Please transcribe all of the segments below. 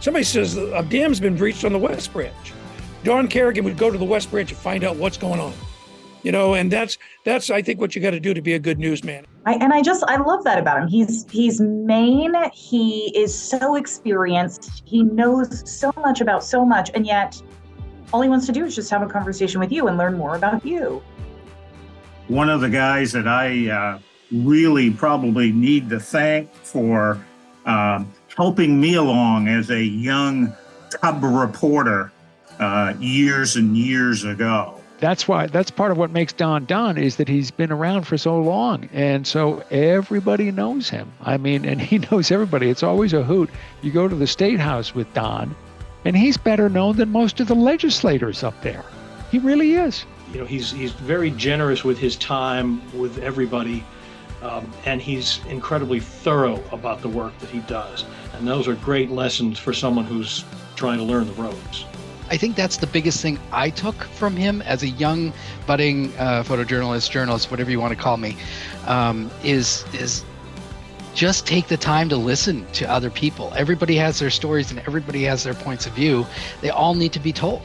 Somebody says a dam's been breached on the West Branch. Don Carrigan would go to the West Branch and find out what's going on. And that's I think what you got to do to be a good newsman. I love that about him. He's Maine. He is so experienced. He knows so much about so much, and yet all he wants to do is just have a conversation with you and learn more about you. One of the guys that I really probably need to thank for helping me along as a young cub reporter years and years ago. That's part of what makes Don Don is that he's been around for so long. And so everybody knows him. I mean, and he knows everybody. It's always a hoot. You go to the State House with Don, and he's better known than most of the legislators up there. He really is. He's very generous with his time, with everybody, and he's incredibly thorough about the work that he does. And those are great lessons for someone who's trying to learn the ropes. I think that's the biggest thing I took from him as a young, budding photojournalist, journalist, whatever you want to call me, is just take the time to listen to other people. Everybody has their stories and everybody has their points of view. They all need to be told.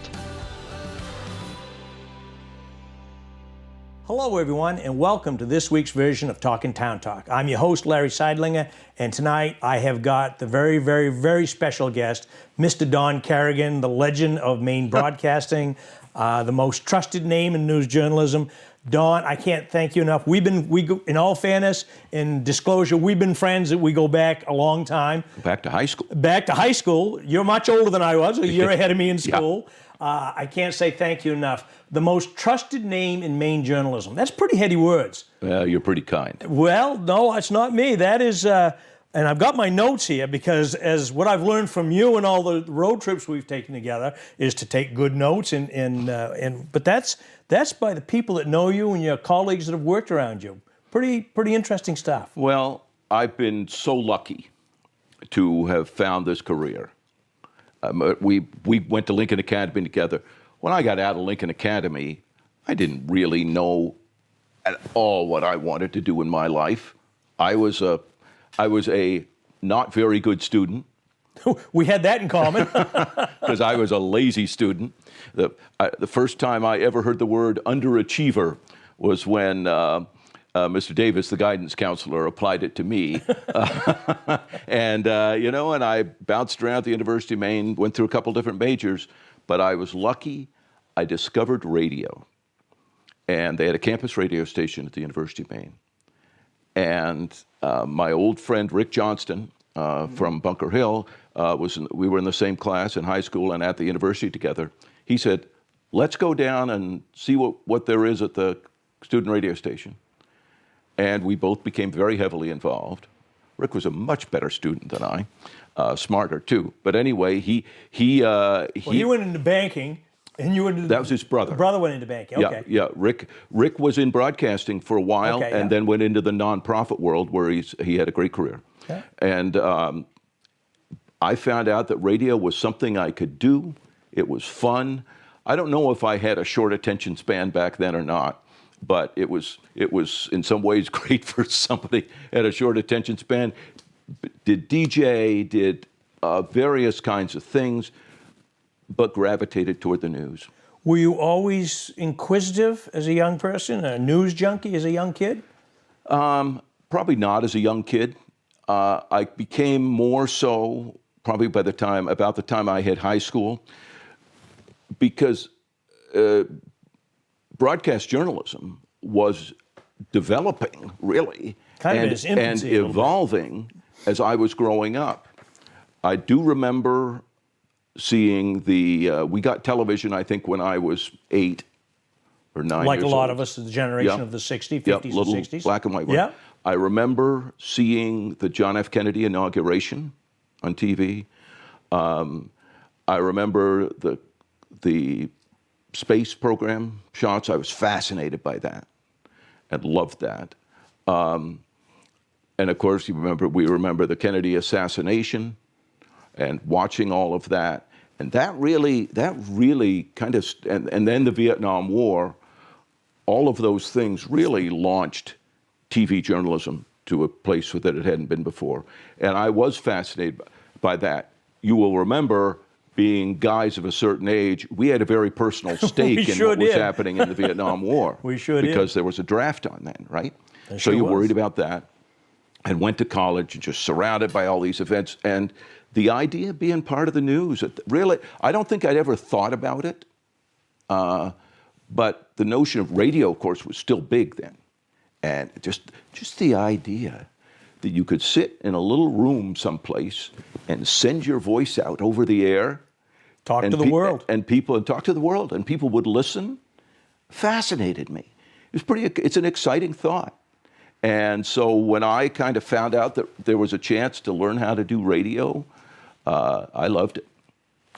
Hello, everyone, and welcome to this week's version of Talkin' Town Talk. I'm your host, Larry Seidlinger, and tonight I have got the very, very, very special guest, Mr. Don Carrigan, the legend of Maine broadcasting, the most trusted name in news journalism. Don, I can't thank you enough. In all fairness and disclosure, we've been friends. We go back a long time. Back to high school. Back to high school. You're much older than I was, a year ahead of me in school. Yeah. I can't say thank you enough. The most trusted name in Maine journalism. That's pretty heady words. You're pretty kind. Well, no, it's not me. That is, and I've got my notes here because as what I've learned from you and all the road trips we've taken together is to take good notes. But that's by the people that know you and your colleagues that have worked around you. Pretty interesting stuff. Well, I've been so lucky to have found this career. We went to Lincoln Academy together. When I got out of Lincoln Academy, I didn't really know at all what I wanted to do in my life. I was a not very good student. We had that in common. Because I was a lazy student. The first time I ever heard the word underachiever was when Mr. Davis, the guidance counselor, applied it to me. And I bounced around the University of Maine, went through a couple different majors, but I was lucky. I discovered radio. And they had a campus radio station at the University of Maine. And my old friend, Rick Johnston, from Bunker Hill, we were in the same class in high school and at the university together. He said, let's go down and see what there is at the student radio station. And we both became very heavily involved. Rick was a much better student than I, smarter too. But anyway, he went into banking, and you went into... That was his brother. The brother went into banking, okay. Yeah. Rick was in broadcasting for a while, and then went into the nonprofit world where he had a great career. Okay. And I found out that radio was something I could do. It was fun. I don't know if I had a short attention span back then or not. But it was in some ways great for somebody at a short attention span. Did DJ, did various kinds of things, but gravitated toward the news. Were you always inquisitive as a young person, a news junkie as a young kid? Probably not as a young kid. I became more so probably about the time I hit high school, because broadcast journalism was developing, really, and evolving as I was growing up. I do remember seeing we got television, I think, when I was 8 or 9 like years a lot old. of us, the generation of the 60s, 50s, and 60s. Black and white. Yeah. I remember seeing the John F. Kennedy inauguration on TV. I remember the space program shots. I was fascinated by that and loved that. And of course, we remember the Kennedy assassination and watching all of that. And that really kind of, and then the Vietnam War, all of those things really launched TV journalism to a place that it hadn't been before. And I was fascinated by that. you will remember, being guys of a certain age, we had a very personal stake in what was happening in the Vietnam War. We sure because did. there was a draft on then, right? There So sure you was. worried about that, and went to college and just surrounded by all these events. And the idea of being part of the news, really, I don't think I'd ever thought about it. But the notion of radio, of course, was still big then. And just the idea that you could sit in a little room someplace and send your voice out over the air. Talk to the world. And talk to the world, and people would listen, fascinated me. It's an exciting thought. And so when I kind of found out that there was a chance to learn how to do radio, I loved it.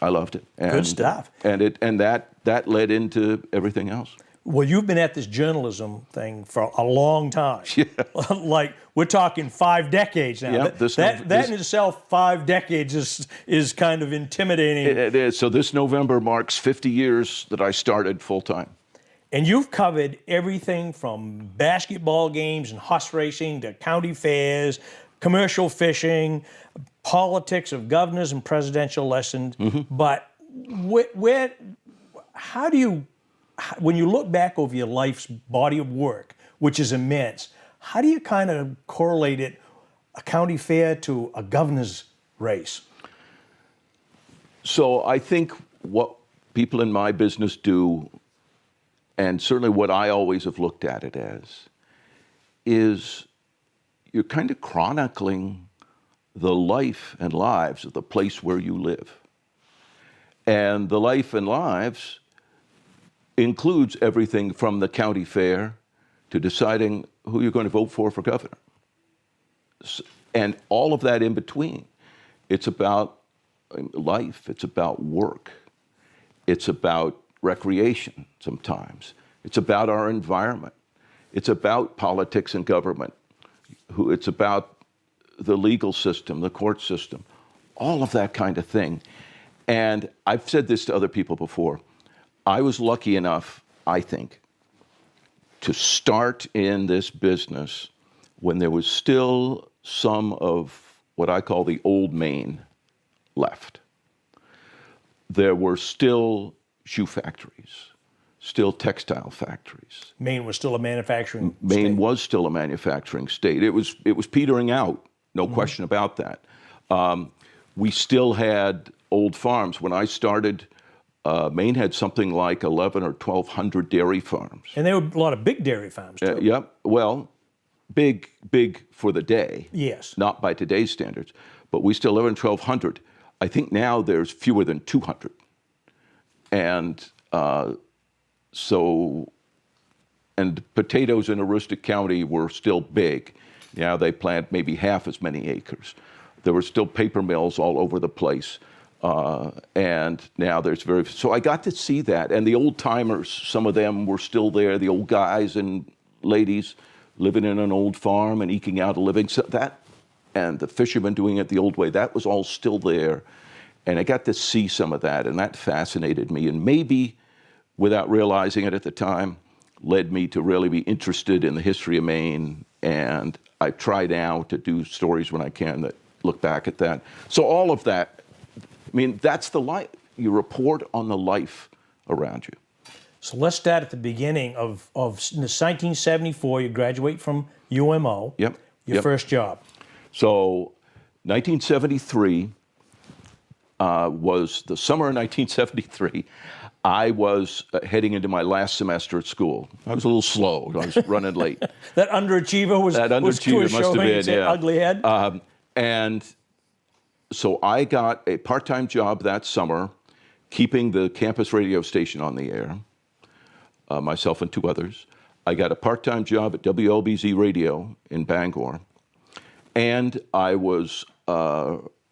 I loved it. And, Good stuff. And that led into everything else. Well, you've been at this journalism thing for a long time. Yeah. Like, we're talking 5 decades now. Yeah, that in itself, 5 decades is kind of intimidating. It is. So this November marks 50 years that I started full time. And you've covered everything from basketball games and horse racing to county fairs, commercial fishing, politics of governors and presidential elections. Mm-hmm. But how do you, when you look back over your life's body of work, which is immense, how do you kind of correlate it, a county fair to a governor's race? So I think what people in my business do, and certainly what I always have looked at it as, is you're kind of chronicling the life and lives of the place where you live. And the life and lives includes everything from the county fair to deciding who you're going to vote for governor. And all of that in between. It's about life, it's about work, it's about recreation sometimes, it's about our environment, it's about politics and government, it's about the legal system, the court system, all of that kind of thing. And I've said this to other people before. I was lucky enough, I think, to start in this business when there was still some of what I call the old Maine left. There were still shoe factories, still textile factories. Maine was still a manufacturing Maine state. was still a manufacturing state. It was petering out, no question about that. We still had old farms. When I started, Maine had something like 11 or 1,200 dairy farms. And there were a lot of big dairy farms, too. Yep. Well, big for the day. Yes. Not by today's standards. But we still live in 1,200. I think now there's fewer than 200. And and potatoes in Aroostook County were still big. Now they plant maybe half as many acres. There were still paper mills all over the place. And now there's so I got to see that. And the old timers, some of them were still there, the old guys and ladies living in an old farm and eking out a living. So that, and the fishermen doing it the old way, that was all still there. And I got to see some of that, and that fascinated me. And maybe, without realizing it at the time, led me to really be interested in the history of Maine. And I try now to do stories when I can that look back at that. So all of that, I mean, that's the life. You report on the life around you. So let's start at the beginning of 1974. You graduate from UMO. Yep. Your first job. So 1973 was the summer of 1973. I was heading into my last semester at school. I was a little slow. I was running late. That underachiever was must have showing been, its ugly head. And so I got a part-time job that summer, keeping the campus radio station on the air, myself and 2 others. I got a part-time job at WLBZ Radio in Bangor, and I was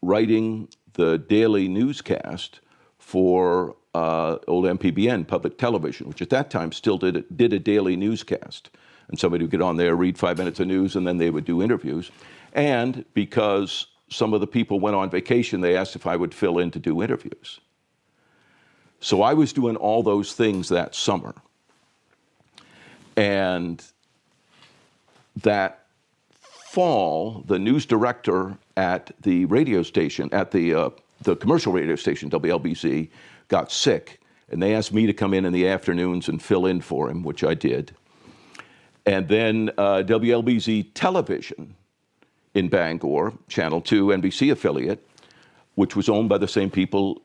writing the daily newscast for old MPBN, public television, which at that time still did a daily newscast. And somebody would get on there, read 5 minutes of news, and then they would do interviews. And because some of the people went on vacation, they asked if I would fill in to do interviews. So I was doing all those things that summer. And that fall, the news director at the radio station, at the the commercial radio station, WLBZ, got sick, and they asked me to come in the afternoons and fill in for him, which I did. And then WLBZ Television in Bangor, Channel 2, NBC affiliate, which was owned by the same people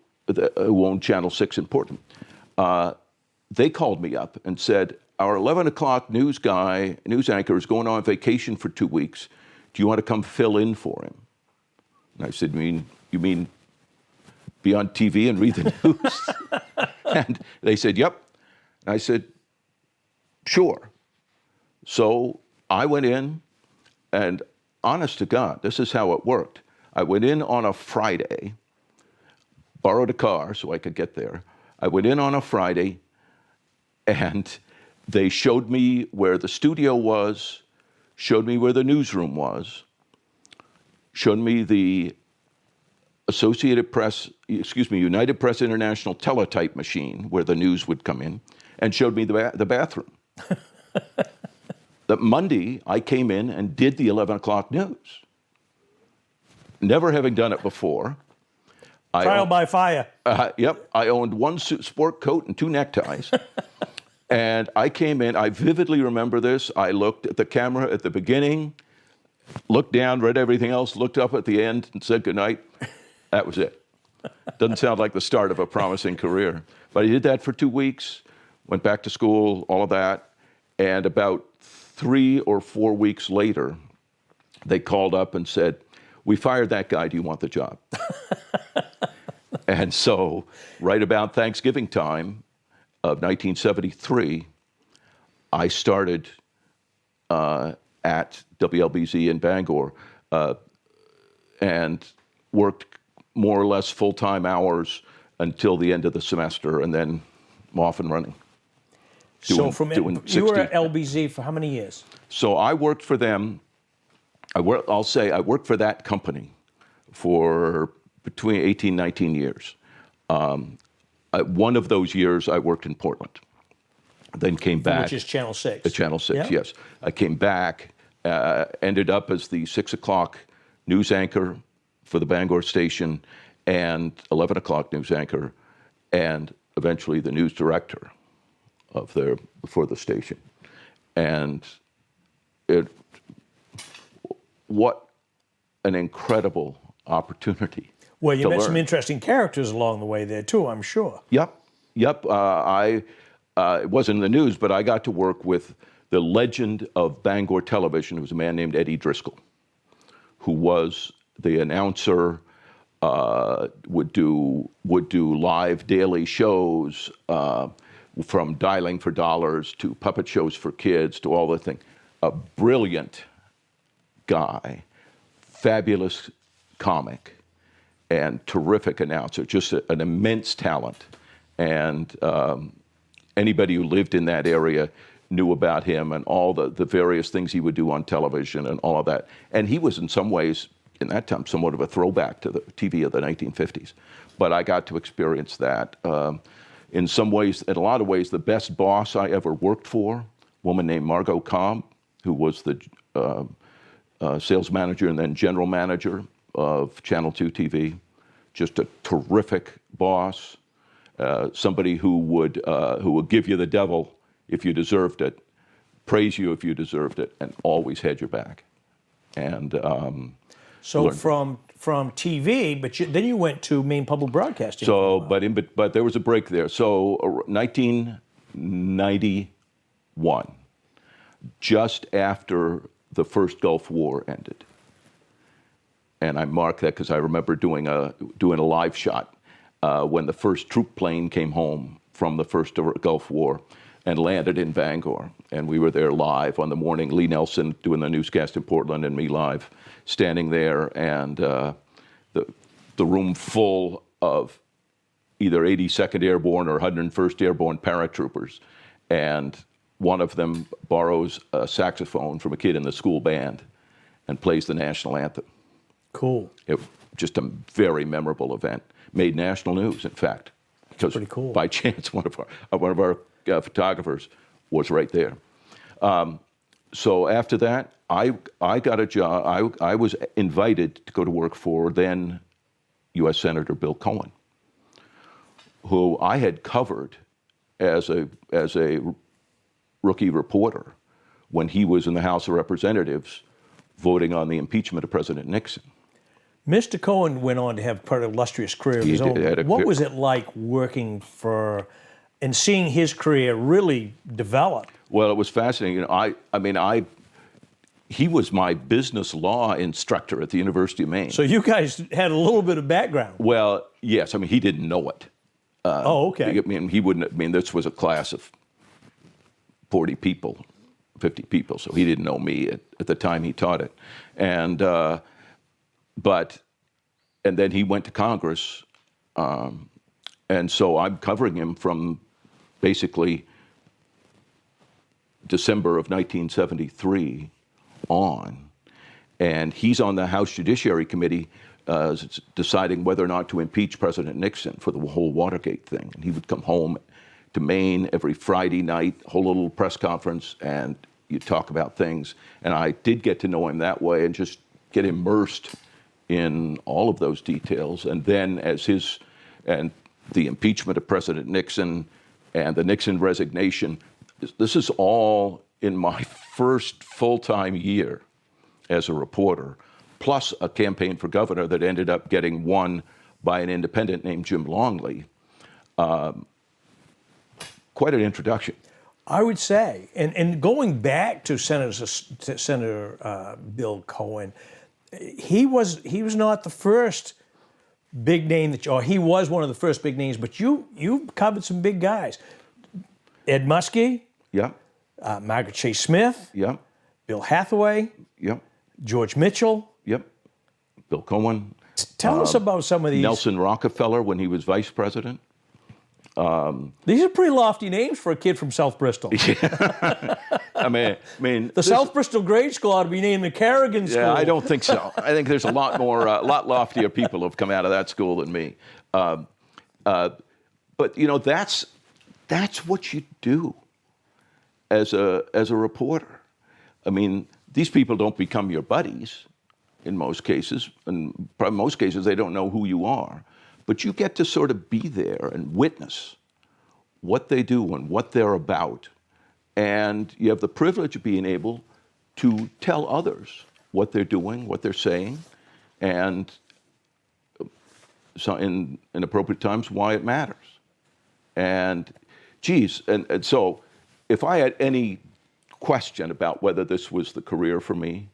who owned Channel 6 in Portland. They called me up and said, our 11 o'clock news anchor is going on vacation for 2 weeks. Do you want to come fill in for him? And I said, you mean be on TV and read the news? And they said, yep. And I said, sure. So I went in, and honest to God, this is how it worked. I went in on a Friday, borrowed a car so I could get there. I went in on a Friday, and they showed me where the studio was, showed me where the newsroom was, showed me the United Press International teletype machine where the news would come in, and showed me the bathroom. That Monday, I came in and did the 11 o'clock news. Never having done it before. Trial by fire. Yep. I owned one sport coat and 2 neckties. And I came in, I vividly remember this. I looked at the camera at the beginning, looked down, read everything else, looked up at the end and said goodnight. That was it. Doesn't sound like the start of a promising career. But I did that for 2 weeks, went back to school, all of that. And about 3 or 4 weeks later, they called up and said, we fired that guy, do you want the job? And so right about Thanksgiving time of 1973, I started at WLBZ in Bangor and worked more or less full-time hours until the end of the semester, and then I'm off and running. You were at LBZ for how many years? So I worked for them. I worked for that company for between 18, 19 years. One of those years I worked in Portland. Then came back. Which is Channel 6. Channel 6, yeah. Yes. I came back, ended up as the 6 o'clock news anchor for the Bangor station and 11 o'clock news anchor, and eventually the news director for the station. And what an incredible opportunity. Well, you met some interesting characters along the way there too, I'm sure. Yep. It wasn't in the news, but I got to work with the legend of Bangor television. It was a man named Eddie Driscoll, who was the announcer, would do live daily shows, from Dialing for Dollars to puppet shows for kids to all the things. A brilliant guy, fabulous comic, and terrific announcer, just an immense talent. And anybody who lived in that area knew about him and all the various things he would do on television and all of that. And he was in some ways, in that time, somewhat of a throwback to the TV of the 1950s. But I got to experience that. In some ways, in a lot of ways, the best boss I ever worked for, a woman named Margot Cobb, who was the sales manager and then general manager of Channel 2 TV. Just a terrific boss, somebody who would give you the devil if you deserved it, praise you if you deserved it, and always had your back. And so from TV, but then you went to Maine Public Broadcasting. So, but there was a break there. So, 1991, just after the first Gulf War ended, and I mark that because I remember doing a live shot when the first troop plane came home from the first Gulf War and landed in Bangor, and we were there live on the morning. Lee Nelson doing the newscast in Portland, and me live, standing there, and the room full of either 82nd Airborne or 101st Airborne paratroopers, and one of them borrows a saxophone from a kid in the school band and plays the national anthem. Cool. It just a very memorable event. Made national news, in fact, because pretty cool. By chance one of our photographers was right there. So after that, I got a job. I was invited to go to work for then U.S. Senator Bill Cohen, who I had covered as a rookie reporter when he was in the House of Representatives voting on the impeachment of President Nixon. Mr. Cohen went on to have quite an illustrious career of his own. What was it like working for and seeing his career really develop? Well, it was fascinating. You know, he was my business law instructor at the University of Maine. So you guys had a little bit of background. Well, yes. I mean, he didn't know it. Oh, okay. I mean, he wouldn't. I mean, this was a class of 40 people, 50 people. So he didn't know me at the time he taught it, and then he went to Congress, and so I'm covering him from basically December of 1973 on, and he's on the House Judiciary Committee deciding whether or not to impeach President Nixon for the whole Watergate thing. And he would come home to Maine every Friday night, hold a little press conference, and you'd talk about things. And I did get to know him that way and just get immersed in all of those details. And then and the impeachment of President Nixon and the Nixon resignation, this is all in my first full-time year as a reporter, plus a campaign for governor that ended up getting won by an independent named Jim Longley. Quite an introduction. I would say, and going back to Senator Bill Cohen, he was not the first big name or he was one of the first big names, but you covered some big guys. Ed Muskie. Yeah. Margaret Chase Smith. Yeah. Bill Hathaway. Yeah. George Mitchell. Yep. Bill Cohen. Tell us about some of these. Nelson Rockefeller when he was vice president. These are pretty lofty names for a kid from South Bristol. I mean, the South Bristol grade school ought to be named the Carrigan School. Yeah, I don't think so. I think there's a lot loftier people who have come out of that school than me. But you know, that's what you do as a reporter. I mean, these people don't become your buddies in most cases, and in most cases they don't know who you are. But you get to sort of be there and witness what they do and what they're about. And you have the privilege of being able to tell others what they're doing, what they're saying, and so in appropriate times, why it matters. And geez, and so if I had any question about whether this was the career for me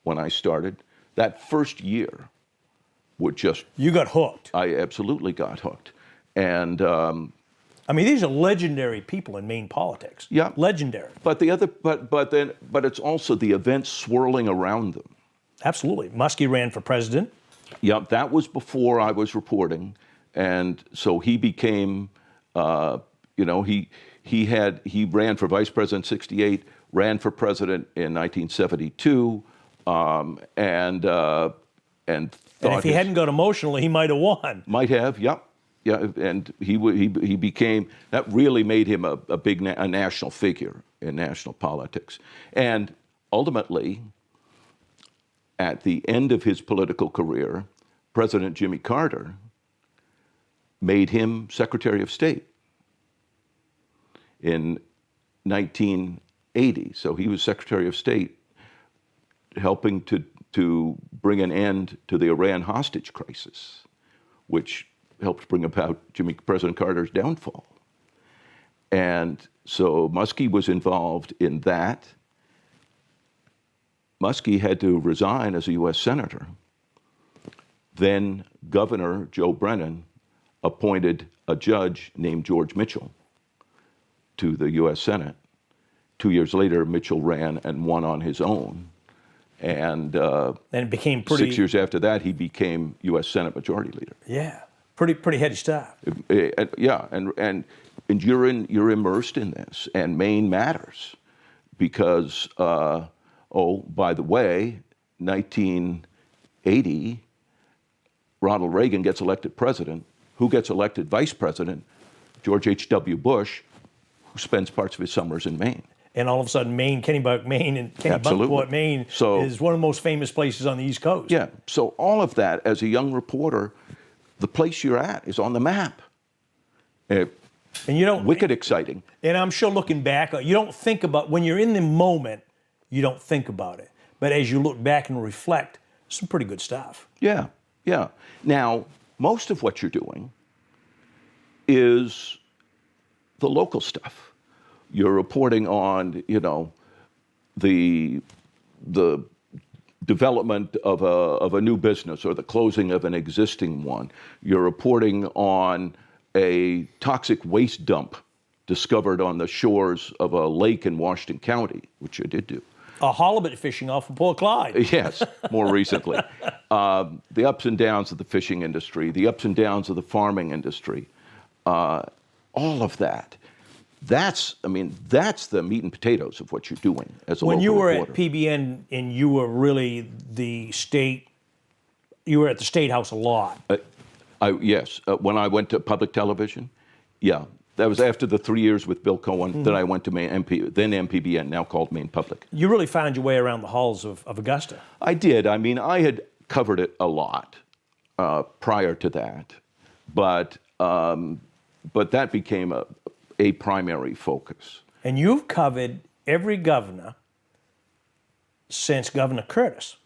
when I started, that first year would just... You got hooked. I absolutely got hooked. And... I mean, these are legendary people in Maine politics. Yeah. Legendary. But it's also the events swirling around them. Absolutely. Muskie ran for president. Yeah, that was before I was reporting. And so he became, he ran for vice president in 1968, ran for president in 1972, and if he hadn't got emotional, he might have won. Might have, yep. Yeah, and he became, that really made him a big national figure in national politics. And ultimately, at the end of his political career, President Jimmy Carter made him Secretary of State in 1980. So he was Secretary of State helping to bring an end to the Iran hostage crisis, which helped bring about President Carter's downfall. And so Muskie was involved in that. Muskie had to resign as a U.S. Senator. Then Governor Joe Brennan appointed a judge named George Mitchell to the U.S. Senate. 2 years later, Mitchell ran and won on his own. And it became pretty... 6 years after that, he became U.S. Senate Majority Leader. Yeah, pretty heady stuff. Yeah, and you're immersed in this, and Maine matters because, by the way, 1980, Ronald Reagan gets elected president. Who gets elected vice president? George H.W. Bush, who spends parts of his summers in Maine. And all of a sudden, Maine, Kennebunkport, Maine is one of the most famous places on the East Coast. Yeah, so all of that, as a young reporter, the place you're at is on the map. And you don't. Wicked exciting. And I'm sure looking back, you don't think about, when you're in the moment, you don't think about it. But as you look back and reflect, some pretty good stuff. Yeah, yeah. Now, most of what you're doing is the local stuff. You're reporting on, the development of a new business or the closing of an existing one. You're reporting on a toxic waste dump discovered on the shores of a lake in Washington County, which I did do. A halibut fishing off of Port Clyde. Yes, more recently. The ups and downs of the fishing industry, the ups and downs of the farming industry, all of that. That's the meat and potatoes of what you're doing as a When local you were reporter. at PBN and you were really you were at the State House a lot. Yes, when I went to public television, yeah. That was after the 3 years with Bill Cohen that I went to Maine then MPBN, now called Maine Public. You really found your way around the halls of Augusta. I did. I mean, I had covered it a lot prior to that, but that became a primary focus. And you've covered every governor since Governor Curtis.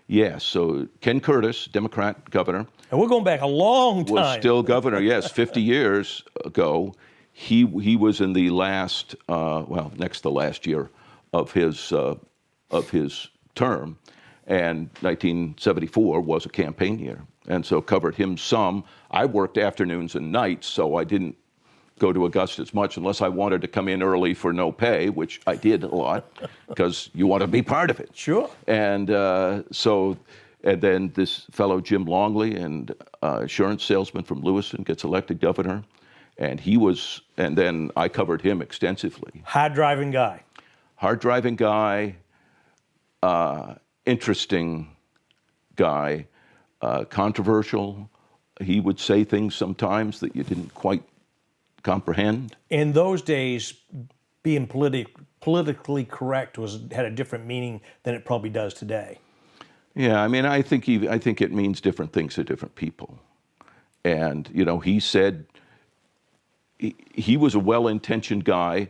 Yes, so Ken Curtis, Democrat governor. And we're going back a long time. Was still governor, yes, 50 years ago. He was in the last, next to last year of his term, and 1974 was a campaign year, and so covered him some. I worked afternoons and nights, so I didn't go to Augusta as much unless I wanted to come in early for no pay, which I did a lot, because you want to be part of it. Sure. And and then this fellow Jim Longley, and insurance salesman from Lewiston, gets elected governor. And then I covered him extensively. Hard-driving guy. Hard-driving guy, interesting guy, controversial. He would say things sometimes that you didn't quite comprehend. In those days, being politically correct had a different meaning than it probably does today. Yeah, I mean, I think it means different things to different people. And he said he was a well-intentioned guy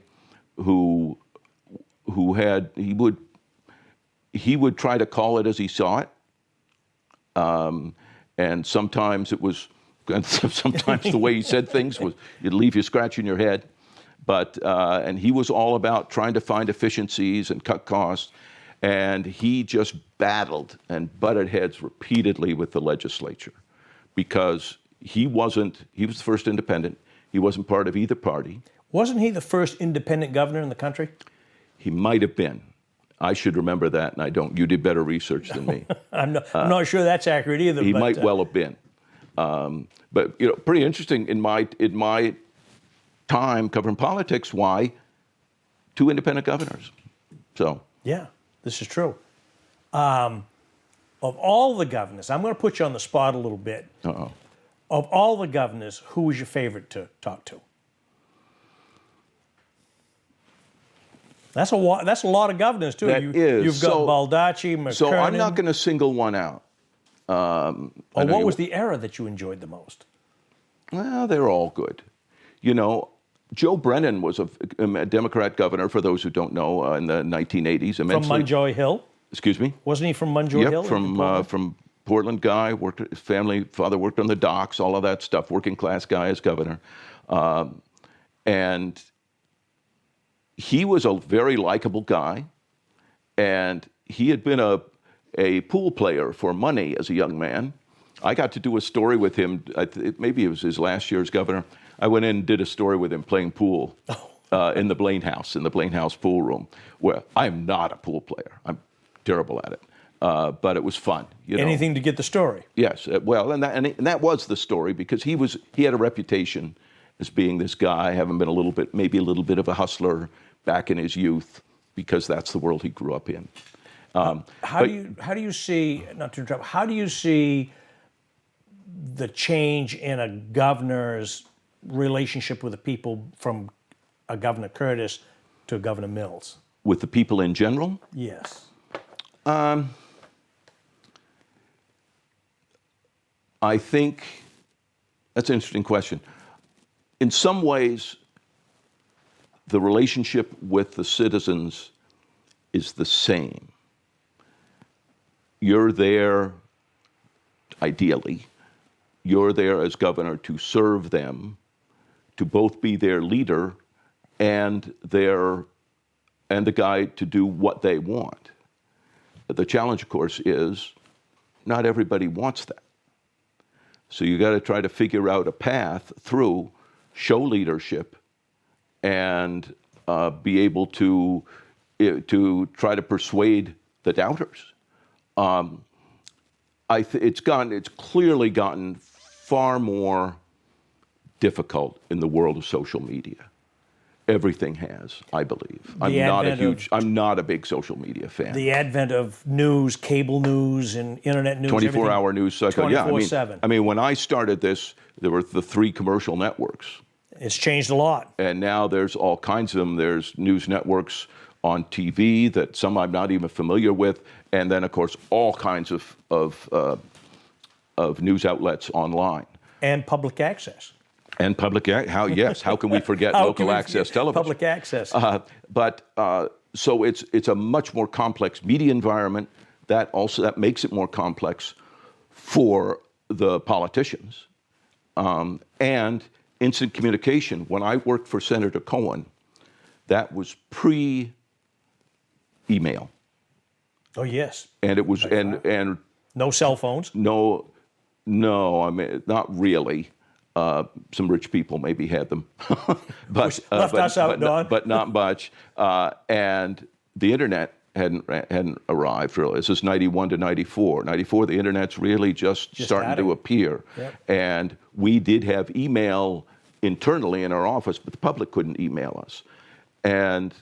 who would try to call it as he saw it, and sometimes sometimes the way he said things was you'd leave you scratching your head, but and he was all about trying to find efficiencies and cut costs, and he just battled and butted heads repeatedly with the legislature because he was the first independent. He wasn't part of either party. Wasn't he the first independent governor in the country? He might have been. I should remember that, and I don't. You did better research than me. I'm not sure that's accurate either. He might well have been. But pretty interesting in my time covering politics. Why 2 independent governors? So yeah, this is true. Of all the governors, I'm going to put you on the spot a little bit. Uh-oh. Of all the governors, who was your favorite to talk to? That's a lot of governors too. You've got Baldacci, McKernan. So I'm not going to single one out. What was the era that you enjoyed the most? Well, they're all good. Joe Brennan was a Democrat governor, for those who don't know, in the 1980s. From Munjoy Hill? Excuse me? Wasn't he from Munjoy Hill? From Portland guy, his father worked on the docks, all of that stuff, working class guy as governor. And he was a very likable guy, and he had been a pool player for money as a young man. I got to do a story with him, maybe it was his last year as governor. I went in and did a story with him playing pool in the Blaine House pool room, where I'm not a pool player. I'm terrible at it. But it was fun. Anything to get the story. Yes, well, and that was the story, because he had a reputation as being this guy, having been maybe a little bit of a hustler back in his youth, because that's the world he grew up in. How do you see, not to interrupt, how do you see the change in a governor's relationship with the people from a Governor Curtis to a Governor Mills? With the people in general? Yes. I think That's an interesting question. In some ways, the relationship with the citizens is the same. You're there, ideally, you're there as governor to serve them, to both be their leader and the guide to do what they want. The challenge, of course, is not everybody wants that. So you got to try to figure out a path through, show leadership, and be able to try to persuade the doubters. It's clearly gotten far more difficult in the world of social media. Everything has, I believe. I'm not a big social media fan. The advent of news, cable news, and internet news. 24-hour news cycle. 24/7. I mean, when I started this, there were the 3 commercial networks. It's changed a lot. And now there's all kinds of them. There's news networks on TV that some I'm not even familiar with, and then of course all kinds of news outlets online. And public access. And how can we forget local access television? Public access. So it's a much more complex media environment. That makes it more complex for the politicians. And instant communication. When I worked for Senator Cohen, that was pre-email. Oh yes. And it was and no cell phones. No, I mean not really. Some rich people maybe had them, but not much. And the internet hadn't arrived really. This is 91 to 94. 94, the internet's really just starting to appear. Yep. And we did have email internally in our office, but the public couldn't email us. And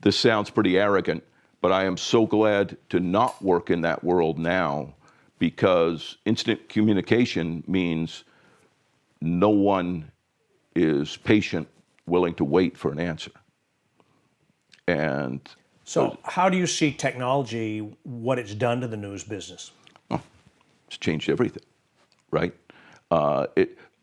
this sounds pretty arrogant, but I am so glad to not work in that world now, because instant communication means no one is patient, willing to wait for an answer. And so how do you see technology, what it's done to the news business? Oh, it's changed everything, right? A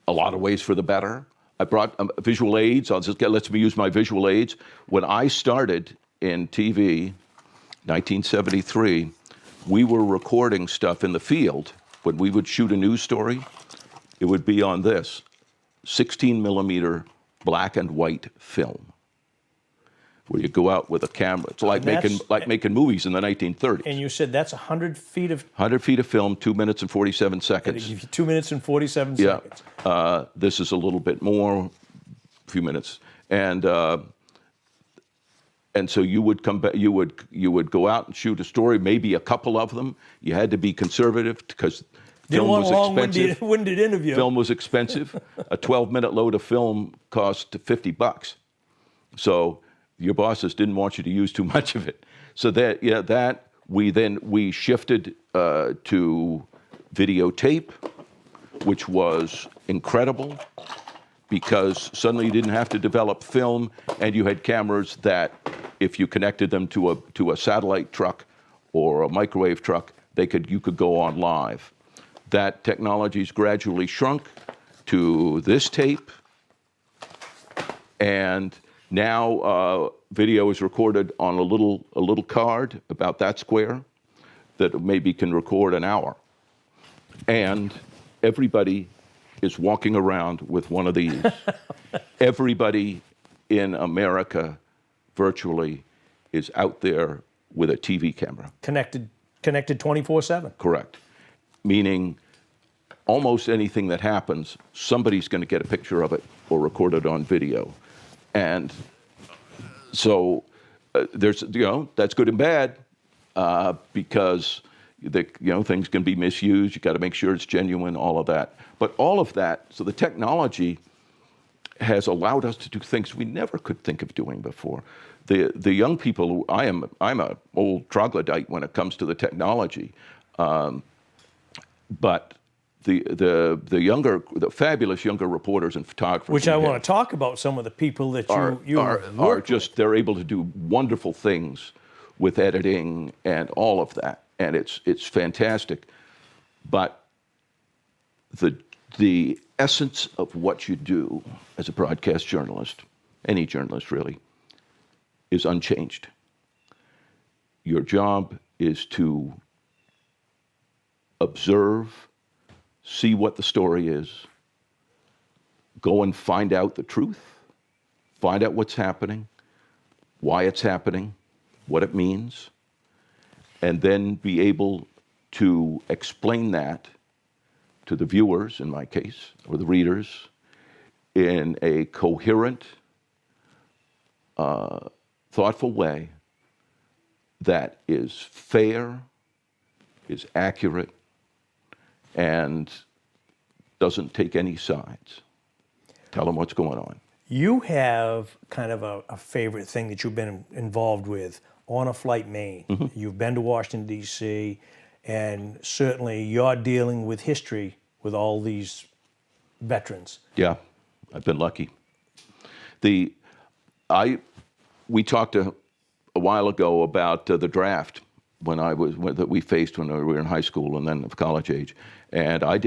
lot of ways for the better. I brought visual aids. Let me use my visual aids. When I started in TV, 1973, we were recording stuff in the field. When we would shoot a news story, it would be on this 16 millimeter black and white film, where you go out with a camera. It's like making movies in the 1930s. And you said that's 100 feet of... 100 feet of film, 2 minutes and 47 seconds. 2 minutes and 47 seconds. This is a little bit more, a few minutes. And so you would come back. You would go out and shoot a story, maybe a couple of them. You had to be conservative because film was expensive. Long-winded interview. Film was expensive. A 12-minute load of film cost $50. So your bosses didn't want you to use too much of it. So we shifted to videotape, which was incredible, because suddenly you didn't have to develop film, and you had cameras that, if you connected them to a satellite truck or a microwave truck, you could go on live. That technology's gradually shrunk to this tape, and now video is recorded on a little card about that square that maybe can record an hour, and everybody is walking around with one of these. Everybody in America virtually is out there with a TV camera. Connected 24/7. Correct. Meaning almost anything that happens, somebody's going to get a picture of it or record it on video. And so there's, that's good and bad, because things can be misused. You got to make sure it's genuine, all of that. But all of that, so the technology has allowed us to do things we never could think of doing before. The young people, I'm an old troglodyte when it comes to the technology, but the fabulous younger reporters and photographers, which I want to talk about, some of the people that are just, they're able to do wonderful things with editing and all of that, and it's fantastic. But the the essence of what you do as a broadcast journalist, any journalist really, is unchanged. Your job is to observe, see what the story is, go and find out the truth, find out what's happening, why it's happening, what it means, and then be able to explain that to the viewers, in my case, or the readers, in a coherent, thoughtful way that is fair, is accurate, and doesn't take any sides. Tell them what's going on. You have kind of a favorite thing that you've been involved with, On a Flight Maine. Mm-hmm. You've been to Washington, D.C., and certainly you're dealing with history with all these veterans. Yeah, I've been lucky. We talked a while ago about the draft that we faced when we were in high school and then of college age, and I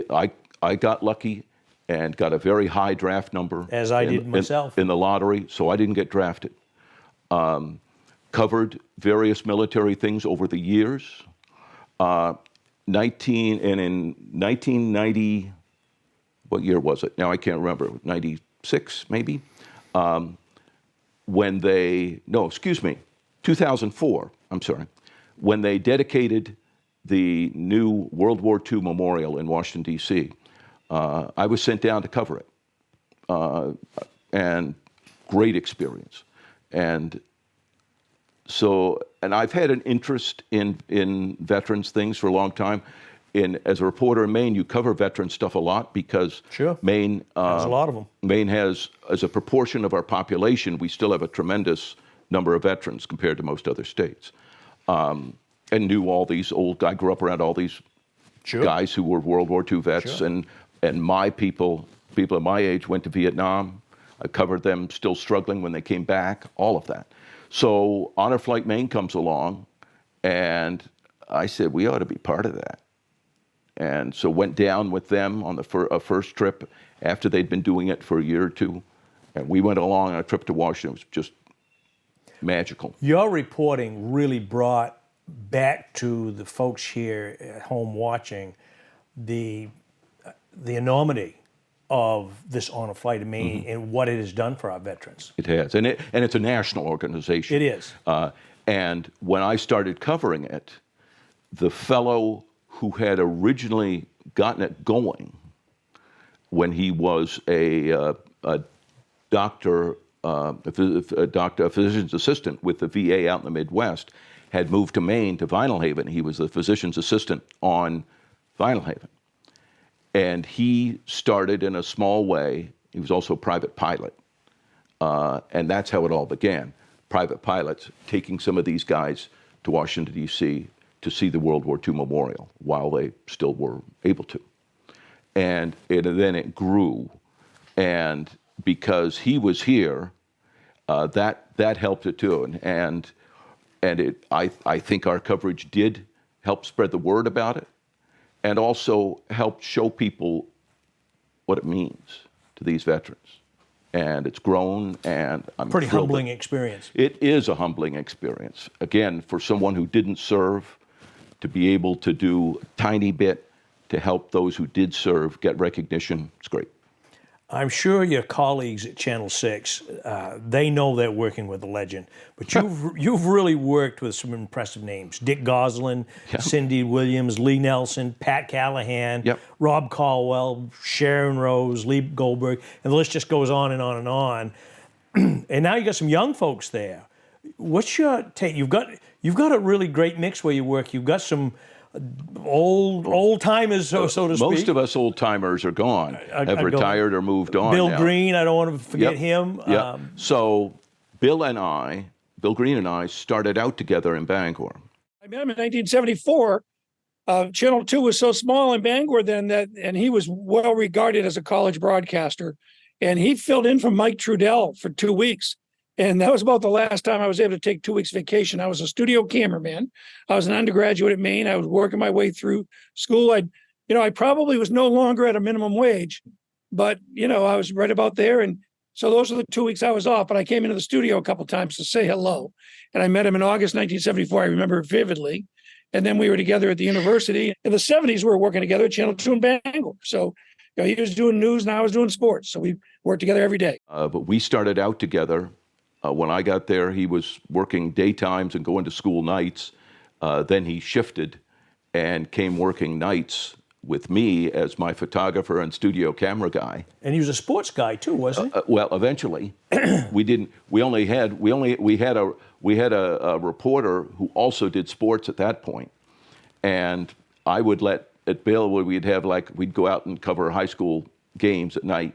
got lucky and got a very high draft number. As I did myself. In the lottery, so I didn't get drafted. Covered various military things over the years. In 1990, what year was it? Now I can't remember. 96 maybe. 2004. I'm sorry. When they dedicated the new World War II memorial in Washington, D.C., I was sent down to cover it, and great experience. And I've had an interest in veterans things for a long time. As a reporter in Maine, you cover veteran stuff a lot because sure. Maine has a lot of them. Maine has, as a proportion of our population, we still have a tremendous number of veterans compared to most other states. And knew all these I grew up around all these sure. guys who were World War II vets, sure. and my people of my age went to Vietnam. I covered them still struggling when they came back, all of that. So Honor Flight Maine comes along, and I said, we ought to be part of that. And so went down with them on the first trip after they'd been doing it for a year or two. And we went along on a trip to Washington. It was just magical. Your reporting really brought back to the folks here at home watching the enormity of this On a Flight in Maine mm-hmm. and what it has done for our veterans. It has, and it's a national organization. It is. And when I started covering it, the fellow who had originally gotten it going when he was a physician's assistant with the VA out in the Midwest, had moved to Maine to Vinyl Haven. He was the physician's assistant on Vinyl Haven. And he started in a small way. He was also a private pilot. And that's how it all began. Private pilots taking some of these guys to Washington, D.C. to see the World War II memorial while they still were able to. And then it grew. And because he was here, that helped it too. And I think our coverage did help spread the word about it, and also helped show people what it means to these veterans. And it's grown, and I'm pretty humbling experience. It is a humbling experience. Again, for someone who didn't serve, to be able to do a tiny bit to help those who did serve get recognition, it's great. I'm sure your colleagues at Channel 6, they know they're working with a legend, but you've really worked with some impressive names. Dick Goslin, yeah. Cindy Williams, Lee Nelson, Pat Callahan, yep. Rob Caldwell, Sharon Rose, Lee Goldberg, and the list just goes on and on and on. And now you got some young folks there. What's your take? You've got a really great mix where you work. You've got some old timers, so to speak. Most of us old timers are gone, have retired or moved on. Bill now. Green, I don't want to forget yep. him. Yep. So Bill Green and I started out together in Bangor. I met him in 1974. Channel 2 was so small in Bangor then and he was well regarded as a college broadcaster. And he filled in for Mike Trudell for 2 weeks. And that was about the last time I was able to take 2 weeks vacation. I was a studio cameraman. I was an undergraduate at Maine. I was working my way through school. I'd I probably was no longer at a minimum wage, but, I was right about there. And so those are the 2 weeks I was off, but I came into the studio a couple of times to say hello. And I met him in August 1974. I remember it vividly. And then we were together at the university. In the 70s, we were working together at Channel 2 in Bangor. So he was doing news and I was doing sports. So we worked together every day. But we started out together. When I got there, he was working daytimes and going to school nights. Then he shifted and came working nights with me as my photographer and studio camera guy. And he was a sports guy too, wasn't he? Well, eventually, we had a reporter who also did sports at that point, and I would let at Bill where we'd go out and cover high school games at night,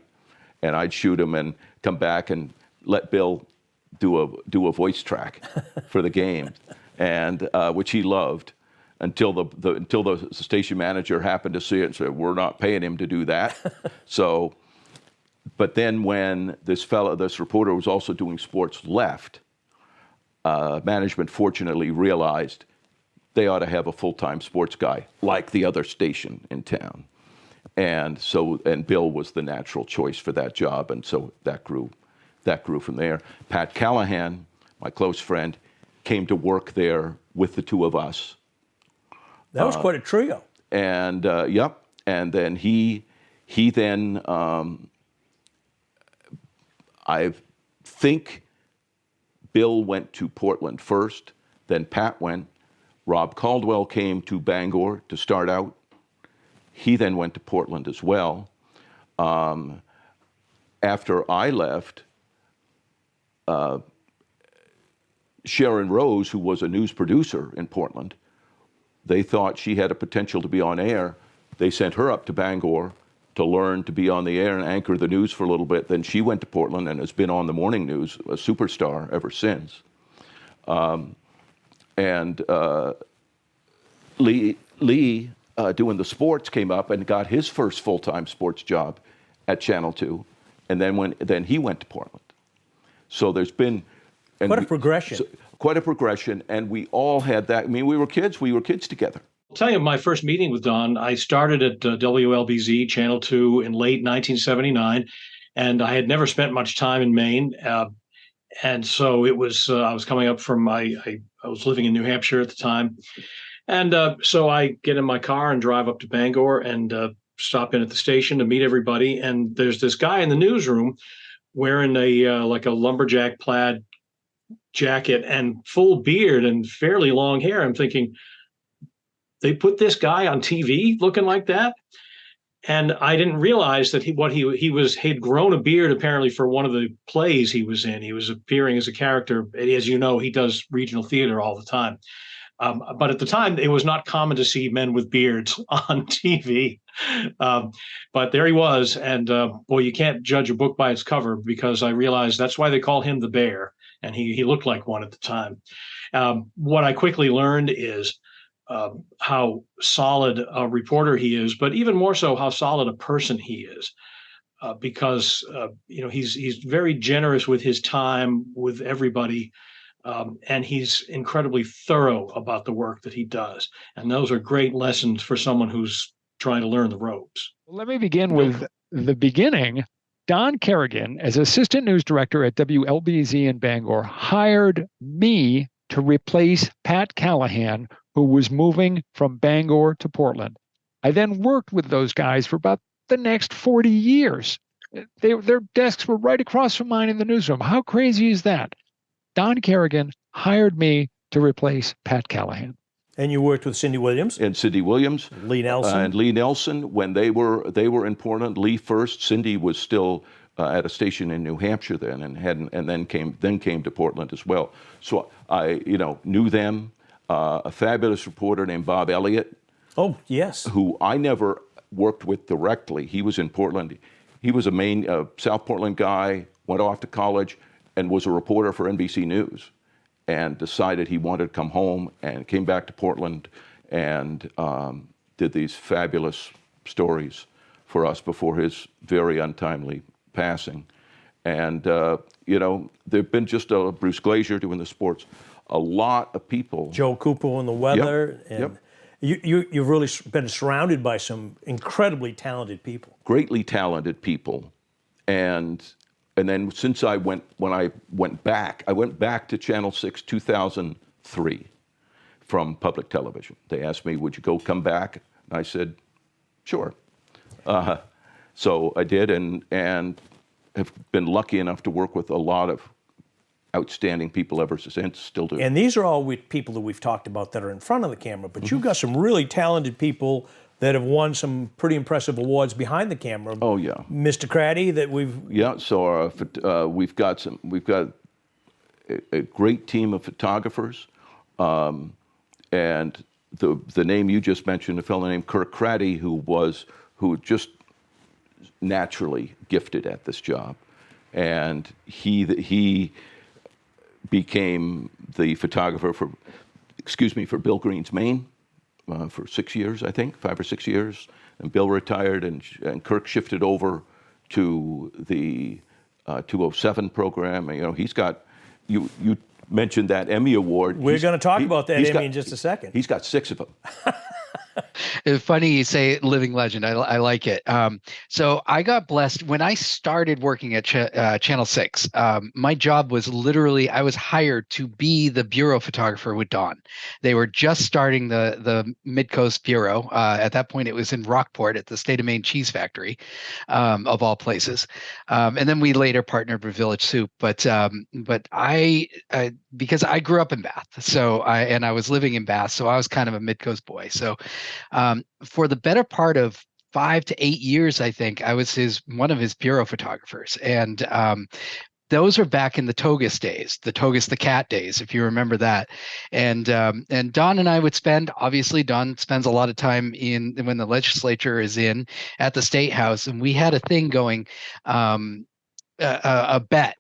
and I'd shoot him and come back and let Bill do a voice track for the game, and which he loved. Until the station manager happened to see it and said, "We're not paying him to do that." So, but then when this reporter was also doing sports left, management fortunately realized they ought to have a full-time sports guy like the other station in town. And Bill was the natural choice for that job. And so that grew from there. Pat Callahan, my close friend, came to work there with the two of us. That was quite a trio. And yep. And then he then, I think Bill went to Portland first, then Pat went. Rob Caldwell came to Bangor to start out. He then went to Portland as well. After I left, Sharon Rose, who was a news producer in Portland, they thought she had a potential to be on air. They sent her up to Bangor to learn to be on the air and anchor the news for a little bit. Then she went to Portland and has been on the morning news, a superstar ever since. Lee, doing the sports, came up and got his first full-time sports job at Channel 2, and then he went to Portland. So there's been quite a progression. Quite a progression, and we all had that. I mean, we were kids together. I'll tell you, my first meeting with Don, I started at WLBZ, Channel 2, in late 1979, and I had never spent much time in Maine. And so it was, I was coming up from I was living in New Hampshire at the time. And so I get in my car and drive up to Bangor and stop in at the station to meet everybody. And there's this guy in the newsroom wearing like a lumberjack plaid jacket and full beard and fairly long hair. I'm thinking, they put this guy on TV looking like that? And I didn't realize that he'd grown a beard apparently for one of the plays he was in. He was appearing as a character. As you know, he does regional theater all the time. But at the time, it was not common to see men with beards on TV. But there he was. And boy, you can't judge a book by its cover, because I realized that's why they call him the Bear. And he looked like one at the time. What I quickly learned is how solid a reporter he is, but even more so how solid a person he is. Because he's very generous with his time, with everybody. And he's incredibly thorough about the work that he does. And those are great lessons for someone who's trying to learn the ropes. Let me begin with the beginning. Don Carrigan, as assistant news director at WLBZ in Bangor, hired me to replace Pat Callahan, who was moving from Bangor to Portland. I then worked with those guys for about the next 40 years. Their desks were right across from mine in the newsroom. How crazy is that? Don Carrigan hired me to replace Pat Callahan. And you worked with Cindy Williams? And Cindy Williams. Lee Nelson. And Lee Nelson, when they were in Portland. Lee first. Cindy was still at a station in New Hampshire then, and then came to Portland as well. So I knew them. A fabulous reporter named Bob Elliott. Oh, yes. Who I never worked with directly. He was in Portland. He was a South Portland guy, went off to college, and was a reporter for NBC News, and decided he wanted to come home, and came back to Portland and did these fabulous stories for us before his very untimely passing. And, there've been just Bruce Glazier doing the sports, a lot of people. Joe Cooper on the weather. Yep. You've really been surrounded by some incredibly talented people. Greatly talented people, and then since I went back to Channel 6 2003 from public television. They asked me, "Would you come back?" And I said, "Sure." So I did, and have been lucky enough to work with a lot of outstanding people ever since, still do. And these are all people that we've talked about that are in front of the camera, but you've got some really talented people that have won some pretty impressive awards behind the camera. Oh yeah, Mr. Craddy, that we've So we've got a great team of photographers, and the name you just mentioned, a fellow named Kirk Craddy, who just naturally gifted at this job, and he became the photographer for Bill Green's Maine for 6 years, I think, 5 or 6 years. And Bill retired, and Kirk shifted over to the 207 program. And, you know, he's got, you mentioned that Emmy Award. We're going to talk about that Emmy in just a second. He's got 6 of them. It's funny you say living legend. I like it. So I got blessed when I started working at Channel 6. My job was literally, I was hired to be the bureau photographer with Don. They were just starting the Midcoast Bureau. At that point, it was in Rockport at the State of Maine Cheese Factory, of all places. And then we later partnered with Village Soup. But I because I grew up in Bath, I was living in Bath, so I was kind of a Midcoast boy. So for the better part of 5 to 8 years, I think I was one of his bureau photographers, and those are back in the Togus days, the Togus the cat days, if you remember that. And Don and I would obviously Don spends a lot of time when the legislature is at the State House, and we had a thing going, a bet,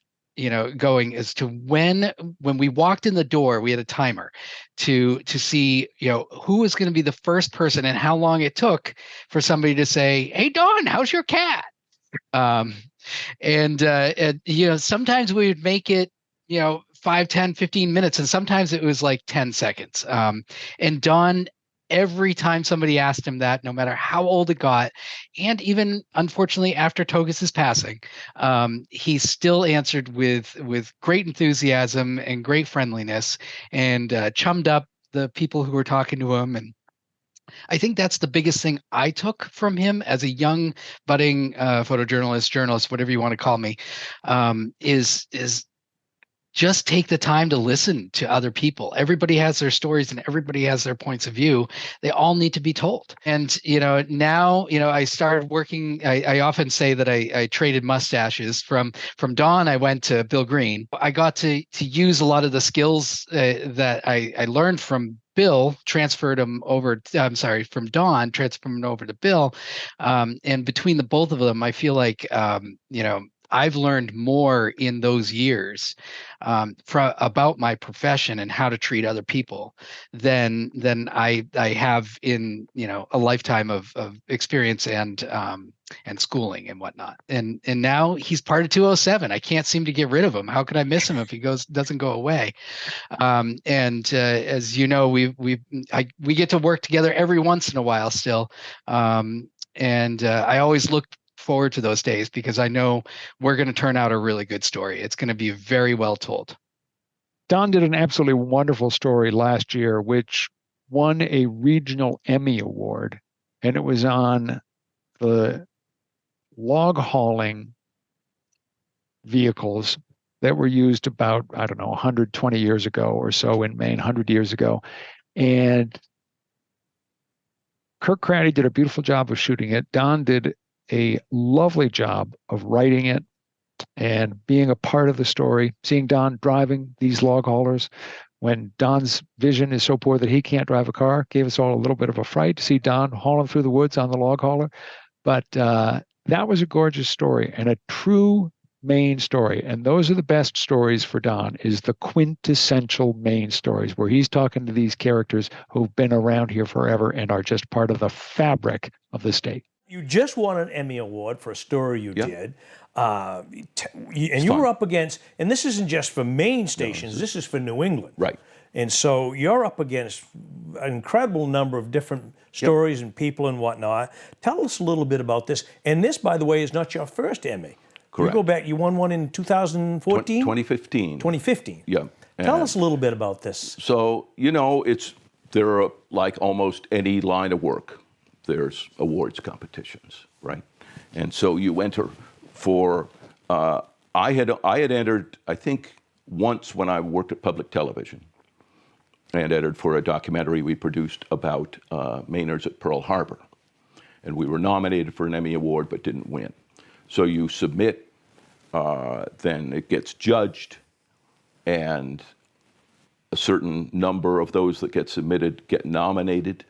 going as to when we walked in the door, we had a timer to see, who was going to be the first person and how long it took for somebody to say, "Hey, Don, how's your cat?" And sometimes we would make it, 5, 10, 15 minutes. And sometimes it was like 10 seconds. And Don, every time somebody asked him that, no matter how old it got, and even unfortunately after Togus's passing, he still answered with great enthusiasm and great friendliness, and chummed up the people who were talking to him. And I think that's the biggest thing I took from him as a young budding photojournalist, journalist, whatever you want to call me, is just take the time to listen to other people. Everybody has their stories and everybody has their points of view. They all need to be told. And, now, I started working. I often say that I traded mustaches from Don. I went to Bill Green. I got to use a lot of the skills that I learned from Bill, transferred them over. From Don, transferred them over to Bill. And between the both of them, I feel like, I've learned more in those years about my profession and how to treat other people than I have in a lifetime of experience and schooling and whatnot. And now he's part of 207. I can't seem to get rid of him. How could I miss him if he doesn't go away? As you know, we get to work together every once in a while still. I always look forward to those days because I know we're going to turn out a really good story. It's going to be very well told. Don did an absolutely wonderful story last year, which won a regional Emmy Award, and it was on the log hauling vehicles that were used about, 120 years ago or so in Maine, 100 years ago. And Kirk Craddy did a beautiful job of shooting it. Don did a lovely job of writing it and being a part of the story, seeing Don driving these log haulers when Don's vision is so poor that he can't drive a car, gave us all a little bit of a fright to see Don hauling through the woods on the log hauler. But that was a gorgeous story and a true Maine story. And those are the best stories for Don, is the quintessential Maine stories where he's talking to these characters who've been around here forever and are just part of the fabric of the state. You just won an Emmy Award for a story you did. And you fun. were up against, and this isn't just for Maine stations, this is for New England. Right. And so you're up against an incredible number of different stories and people and whatnot. Tell us a little bit about this. And this, by the way, is not your first Emmy. Correct. You go back, you won one in 2014? 2015. 2015. Yeah. Tell And us a little bit about this. So, there are, like almost any line of work, there's awards competitions, right? And so you enter for, I had entered, I think, once when I worked at public television, and entered for a documentary we produced about Mainers at Pearl Harbor. And we were nominated for an Emmy Award but didn't win. So you submit, then it gets judged, and a certain number of those that get submitted get nominated,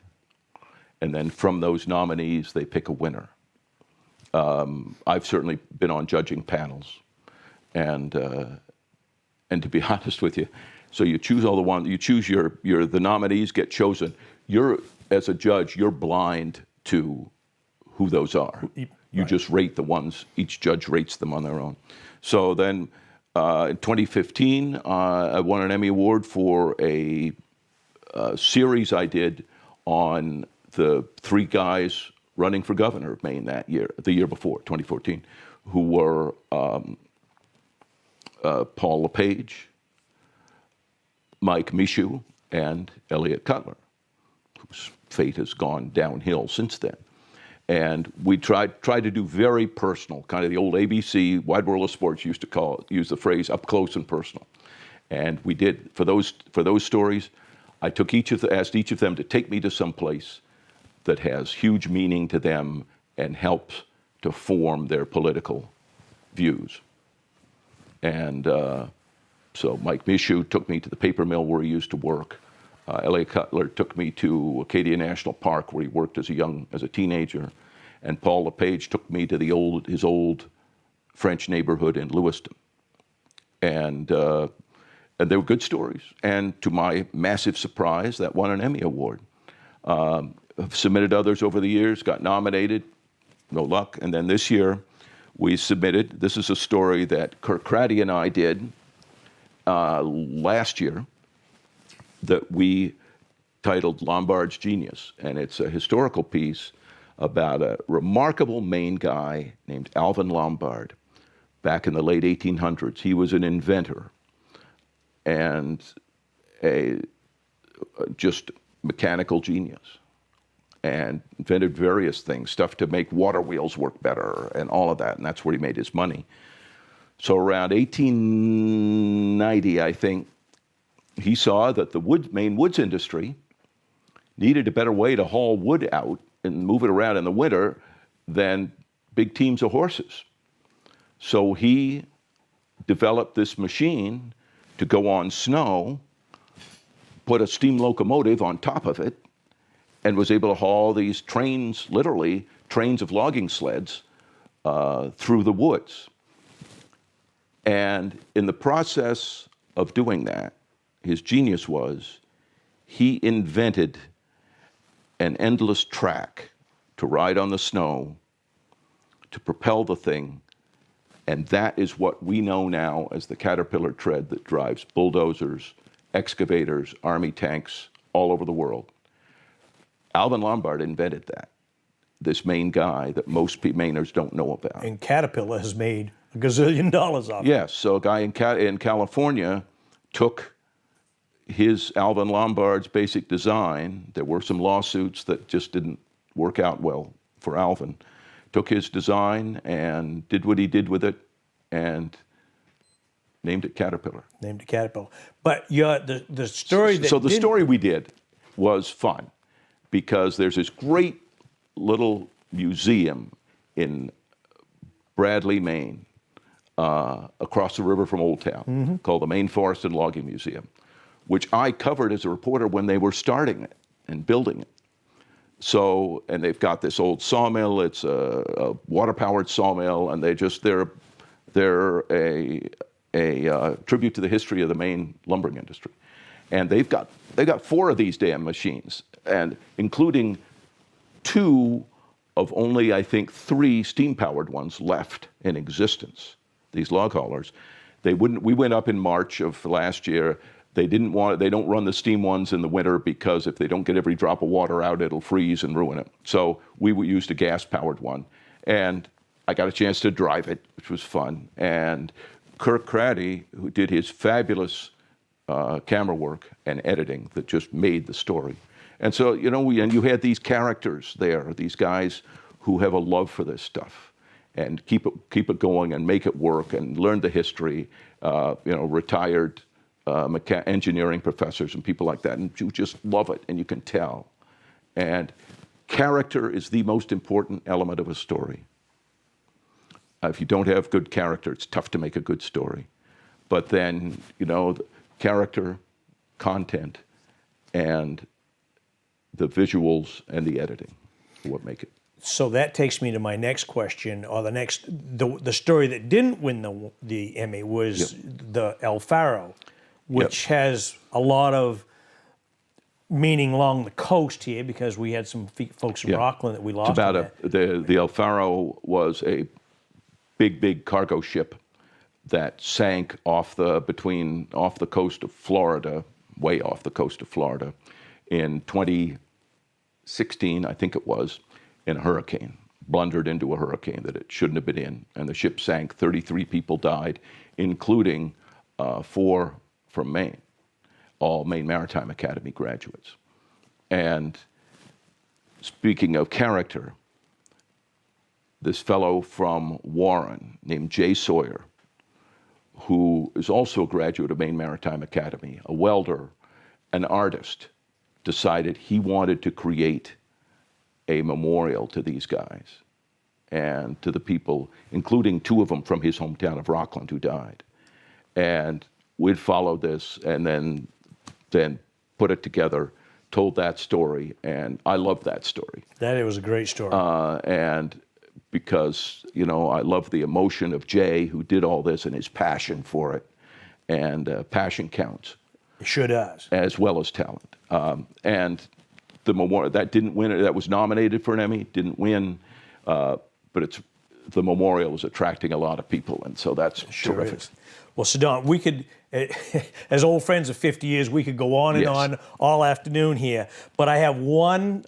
and then from those nominees they pick a winner. I've certainly been on judging panels, and to be honest with you, so you choose all the ones, you choose the nominees get chosen. As a judge, you're blind to who those are. You just rate the ones, each judge rates them on their own. So then in 2015, I won an Emmy Award for a series I did on the three guys running for governor of Maine the year before, 2014, who were Paul LePage, Mike Michaud, and Elliot Cutler, whose fate has gone downhill since then. And we tried to do very personal, kind of the old ABC, Wide World of Sports used to use the phrase up close and personal. And we did, for those stories, I asked each of them to take me to some place that has huge meaning to them and helps to form their political views. And so Mike Michaud took me to the paper mill where he used to work. Elliot Cutler took me to Acadia National Park where he worked as a teenager. And Paul LePage took me to his old French neighborhood in Lewiston. And they were good stories. And to my massive surprise, that won an Emmy Award. I've submitted others over the years, got nominated, no luck. And then this year, we submitted, this is a story that Carrigan and I did last year that we titled Lombard's Genius. And it's a historical piece about a remarkable Maine guy named Alvin Lombard back in the late 1800s. He was an inventor and a just mechanical genius, and invented various things, stuff to make water wheels work better and all of that, and that's where he made his money. So around 1890, I think, he saw that the Maine woods industry needed a better way to haul wood out and move it around in the winter than big teams of horses. So he developed this machine to go on snow, put a steam locomotive on top of it, and was able to haul these trains, literally trains of logging sleds, through the woods. And in the process of doing that, his genius was he invented an endless track to ride on the snow, to propel the thing, and that is what we know now as the Caterpillar tread that drives bulldozers, excavators, army tanks all over the world. Alvin Lombard invented that, this Maine guy that most Mainers don't know about. And Caterpillar has made a gazillion dollars off it. Yes, so a guy in California took his Alvin Lombard's basic design. There were some lawsuits that just didn't work out well for Alvin. Took his design and did what he did with it and named it Caterpillar. Named it Caterpillar. But the story that So the story we did was fun because there's this great little museum in Bradley, Maine, across the river from Old Town, called the Maine Forest and Logging Museum, which I covered as a reporter when they were starting it and building it. So, and they've got this old sawmill. It's a water-powered sawmill, and they're a tribute to the history of the Maine lumbering industry. And they've got 4 of these damn machines, and including 2 of only, I think, 3 steam-powered ones left in existence. These log haulers, we went up in March of last year. They don't run the steam ones in the winter because if they don't get every drop of water out, it'll freeze and ruin it. So we used a gas-powered one. And I got a chance to drive it, which was fun. And Kirk Craddy, who did his fabulous camera work and editing that just made the story. And so, and you had these characters there, these guys who have a love for this stuff and keep it going and make it work and learn the history, retired engineering professors and people like that, and you just love it, and you can tell. And character is the most important element of a story. If you don't have good character, it's tough to make a good story. But then, the character, content, and the visuals and the editing are what make it. So that takes me to my next question, or the story that didn't win the Emmy was the El Faro, which has a lot of meaning along the coast here, because we had some folks from Rockland that we lost. It's about the El Faro was a big cargo ship that sank off the coast of Florida, way off the coast of Florida, in 2016, I think it was, in a hurricane, blundered into a hurricane that it shouldn't have been in, and the ship sank. 33 people died, including 4 from Maine, all Maine Maritime Academy graduates. And speaking of character, this fellow from Warren named Jay Sawyer, who is also a graduate of Maine Maritime Academy, a welder, an artist, decided he wanted to create a memorial to these guys and to the people, including 2 of them from his hometown of Rockland who died. And we'd followed this and then put it together, told that story, and I loved that story. It was a great story. And because, I love the emotion of Jay, who did all this, and his passion for it. And passion counts. It sure does. As well as talent. And the memorial, that didn't win, that was nominated for an Emmy, didn't win, but the memorial was attracting a lot of people, and so that's terrific. Is. Well, Don, we could, as old friends of 50 years, we could go on and on all afternoon here, but I have one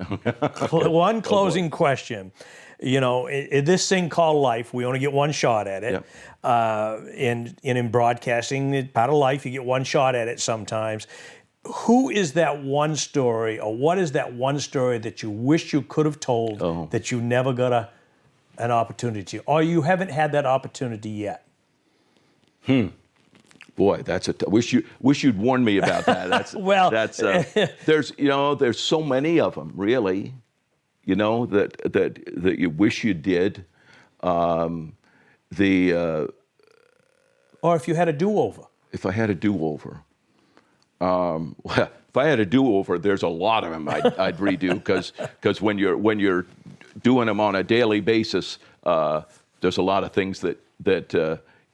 closing question. This thing called life, we only get one shot at it. And in broadcasting, part of life, you get one shot at it sometimes. Who is that one story, or what is that one story that you wish you could have told that you never got an opportunity to, or you haven't had that opportunity yet? Boy, wish you'd warned me about that. That's well, there's so many of them, really, that you wish you did. Or if you had a do-over. If I had a do-over. Well, if I had a do-over, there's a lot of them I'd redo, because when you're doing them on a daily basis, there's a lot of things that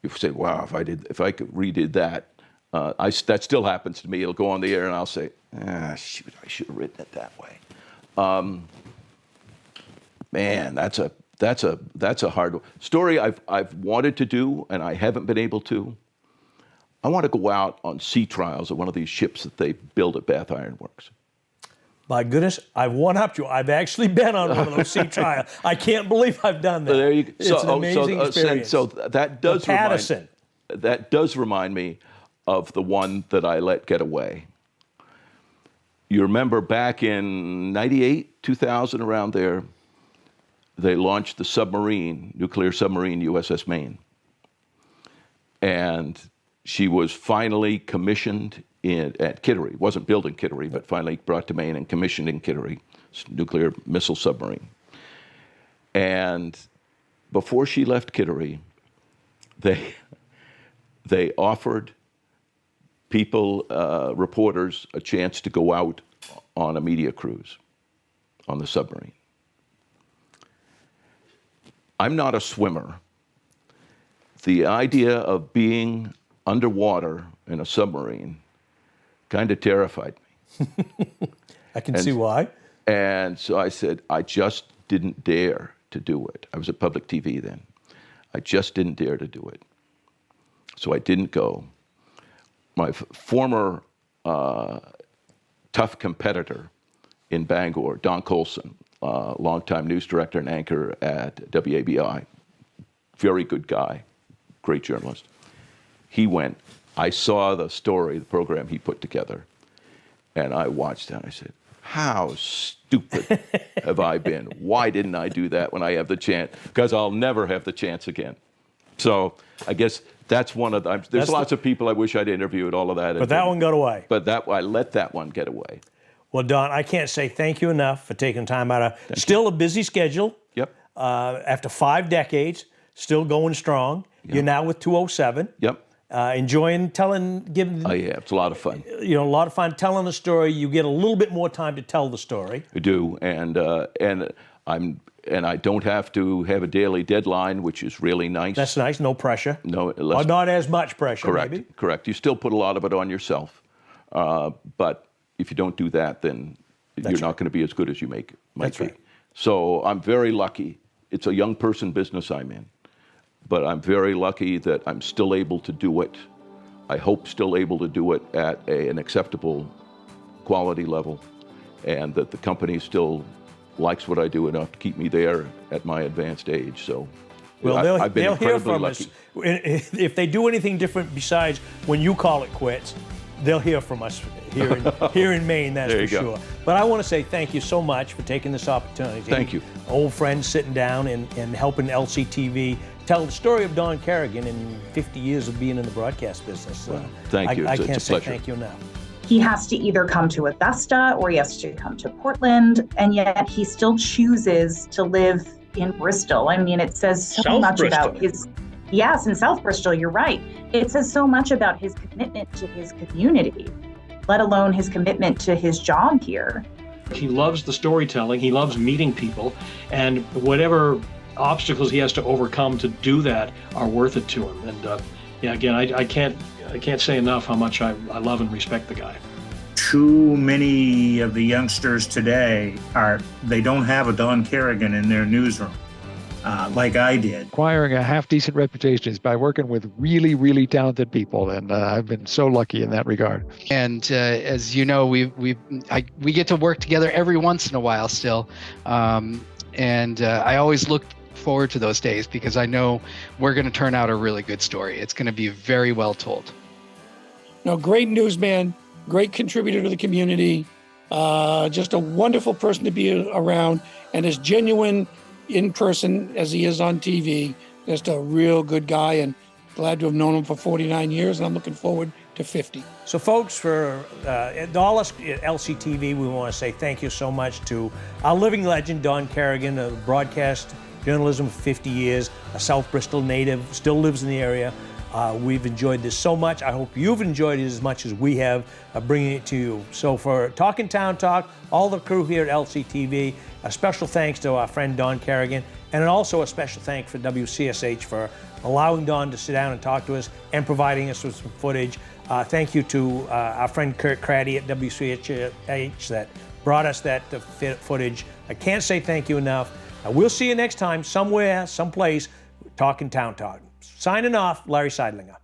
you say, wow, if I could redid that, that still happens to me. It'll go on the air and I'll say, shoot, I should have written it that way. Man, that's a hard story I've wanted to do and I haven't been able to. I want to go out on sea trials of one of these ships that they build at Bath Iron Works. My goodness, I've one-upped you. I've actually been on one of those sea trials. I can't believe I've done that. There you go. It's an amazing experience. So that does remind me of the one that I let get away. You remember back in 98, 2000, around there, they launched the nuclear submarine USS Maine. And she was finally commissioned at Kittery. It wasn't built in Kittery, but finally brought to Maine and commissioned in Kittery, nuclear missile submarine. And before she left Kittery, they offered people, reporters, a chance to go out on a media cruise on the submarine. I'm not a swimmer. The idea of being underwater in a submarine kind of terrified me. I can see why. And so I said, I just didn't dare to do it. I was at public TV then. I just didn't dare to do it. So I didn't go. My former tough competitor in Bangor, Don Colson, longtime news director and anchor at WABI, very good guy, great journalist. He went, I saw the story, the program he put together, and I watched that and I said, how stupid have I been? Why didn't I do that when I have the chance? Because I'll never have the chance again. So I guess that's one of the, there's lots of people I wish I'd interviewed, all of that. But that one got away. But I let that one get away. Well, Don, I can't say thank you enough for taking time out of still a busy schedule. Yep. After 5 decades, still going strong. Yep. You're now with 207. Yep. Enjoying giving. Oh yeah, it's a lot of fun. You know, a lot of fun telling the story. You get a little bit more time to tell the story. I do, and I don't have to have a daily deadline, which is really nice. That's nice. No pressure. No, or not as much pressure. Correct. Maybe. Correct. You still put a lot of it on yourself, but if you don't do that, then you're not going to be as good as you might be. Right. So I'm very lucky. It's a young person business I'm in, but I'm very lucky that I'm still able to do it. I hope still able to do it at an acceptable quality level, and that the company still likes what I do enough to keep me there at my advanced age. So well, I've been they'll hear incredibly from lucky. us. If they do anything different besides when you call it quits, they'll hear from us here in Maine, that's There for you go. sure. But I want to say thank you so much for taking this opportunity. Thank you. Old friends sitting down and helping LCTV tell the story of Don Carrigan in 50 years of being in the broadcast business. Thank you. I It's a can't say pleasure. thank you enough. He has to either come to Augusta or he has to come to Portland, and yet he still chooses to live in Bristol. I mean, it says so South much Bristol. about his. Yes, in South Bristol, you're right. It says so much about his commitment to his community, let alone his commitment to his job here. He loves the storytelling. He loves meeting people, and whatever obstacles he has to overcome to do that are worth it to him. And yeah, again, I can't say enough how much I love and respect the guy. Too many of the youngsters today they don't have a Don Carrigan in their newsroom, like I did. Acquiring a half-decent reputation is by working with really, really talented people, and I've been so lucky in that regard. And as you know, we get to work together every once in a while still, and I always look forward to those days because I know we're going to turn out a really good story. It's going to be very well told. No, great newsman, great contributor to the community, just a wonderful person to be around, and as genuine in person as he is on TV. Just a real good guy, and glad to have known him for 49 years, and I'm looking forward to 50. So folks, for all us at LCTV, we want to say thank you so much to our living legend, Don Carrigan, of broadcast journalism for 50 years, a South Bristol native, still lives in the area. We've enjoyed this so much. I hope you've enjoyed it as much as we have bringing it to you. So for Talkin' Town Talk, all the crew here at LCTV, a special thanks to our friend Don Carrigan, and also a special thanks for WCSH for allowing Don to sit down and talk to us and providing us with some footage. Thank you to our friend Kurt Craddy at WCSH that brought us that footage. I can't say thank you enough. We'll see you next time, somewhere, someplace, Talkin' Town Talk. Signing off, Larry Seidlinger.